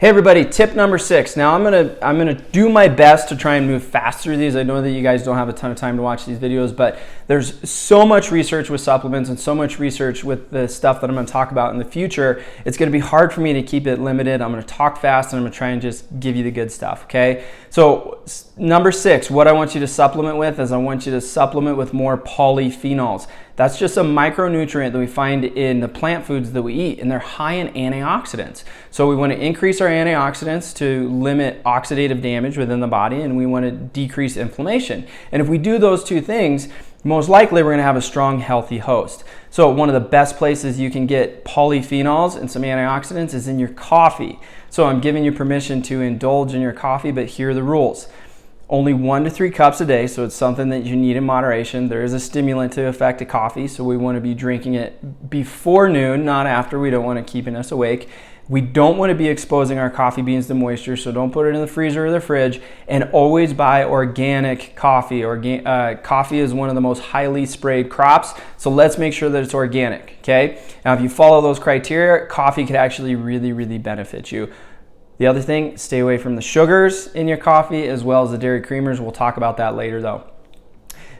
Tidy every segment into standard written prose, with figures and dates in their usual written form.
Hey everybody, tip number 6. Now I'm gonna do my best to try and move fast through these. I know that you guys don't have a ton of time to watch these videos, but there's so much research with supplements and so much research with the stuff that I'm gonna talk about in the future. It's gonna be hard for me to keep it limited. I'm gonna talk fast and I'm gonna try and just give you the good stuff, okay? So number 6, what I want you to supplement with is I want you to supplement with more polyphenols. That's just a micronutrient that we find in the plant foods that we eat, and they're high in antioxidants. So we want to increase our antioxidants to limit oxidative damage within the body, and we want to decrease inflammation. And if we do those two things, most likely we're going to have a strong, healthy host. So one of the best places you can get polyphenols and some antioxidants is in your coffee. So I'm giving you permission to indulge in your coffee, but here are the rules. Only 1 to 3 cups a day, so it's something that you need in moderation. There is a stimulant to affect a coffee, so we want to be drinking it before noon, not after. We don't want it keeping us awake. We don't want to be exposing our coffee beans to moisture, so don't put it in the freezer or the fridge. And always buy organic coffee. Coffee is one of the most highly sprayed crops, so let's make sure that it's organic, okay? Now, if you follow those criteria, coffee could actually really benefit you. The other thing, stay away from the sugars in your coffee as well as the dairy creamers. We'll talk about that later though.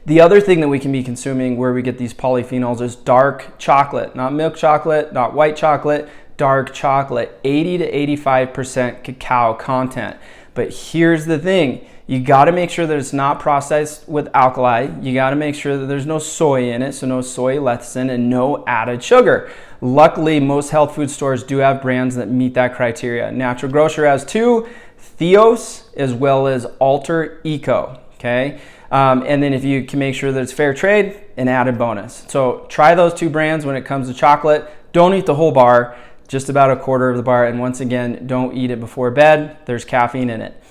The other thing that we can be consuming where we get these polyphenols is dark chocolate, not milk chocolate, not white chocolate, dark chocolate, 80 to 85% cacao content. But here's the thing, you gotta make sure that it's not processed with alkali. You gotta make sure that there's no soy in it, so no soy lecithin and no added sugar. Luckily, most health food stores do have brands that meet that criteria. Natural Grocer has 2, Theos as well as Alter Eco, okay? And then if you can make sure that it's fair trade, an added bonus. So try those 2 brands when it comes to chocolate. Don't eat the whole bar, just about a quarter of the bar. And once again, don't eat it before bed. There's caffeine in it.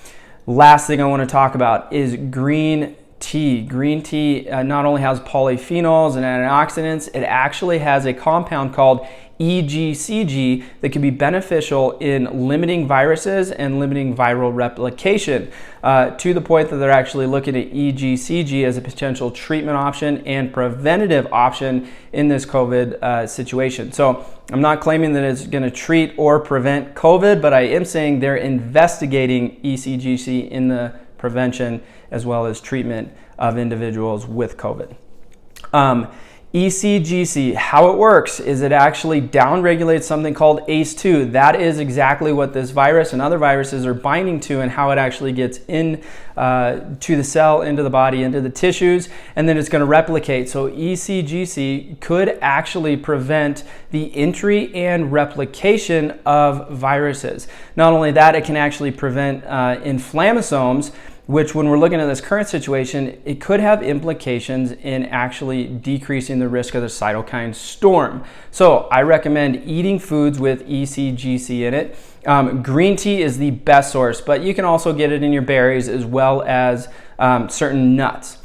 Last thing I want to talk about is green tea. Green tea not only has polyphenols and antioxidants, it actually has a compound called ecgc that can be beneficial in limiting viruses and limiting viral replication, to the point that they're actually looking at ecgc as a potential treatment option and preventative option in this COVID situation. So I'm not claiming that it's going to treat or prevent COVID, but I am saying they're investigating ecgc in the prevention as well as treatment of individuals with COVID. ecgc, how it works is it actually downregulates something called ACE2. That is exactly what this virus and other viruses are binding to, and how it actually gets in to the cell, into the body, into the tissues, and then it's going to replicate. So ecgc could actually prevent the entry and replication of viruses. Not only that, it can actually prevent inflammasomes, which when we're looking at this current situation, it could have implications in actually decreasing the risk of the cytokine storm. So I recommend eating foods with ecgc in it. Green tea is the best source, but you can also get it in your berries as well as certain nuts.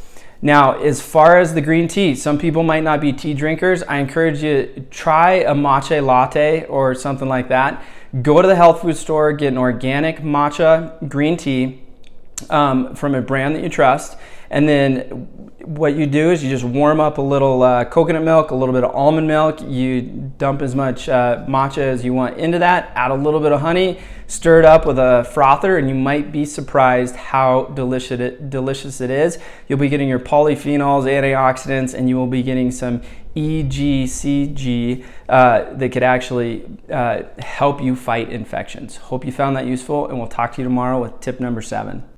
Now, as far as the green tea, some people might not be tea drinkers. I encourage you to try a matcha latte or something like that. Go to the health food store, get an organic matcha green tea from a brand that you trust, and then what you do is you just warm up a little coconut milk, a little bit of almond milk. You dump as much matcha as you want into that, add a little bit of honey, stir it up with a frother, and you might be surprised how delicious it is. You'll be getting your polyphenols, antioxidants, and you will be getting some ecgc that could actually help you fight infections. Hope you found that useful, and we'll talk to you tomorrow with tip number 7.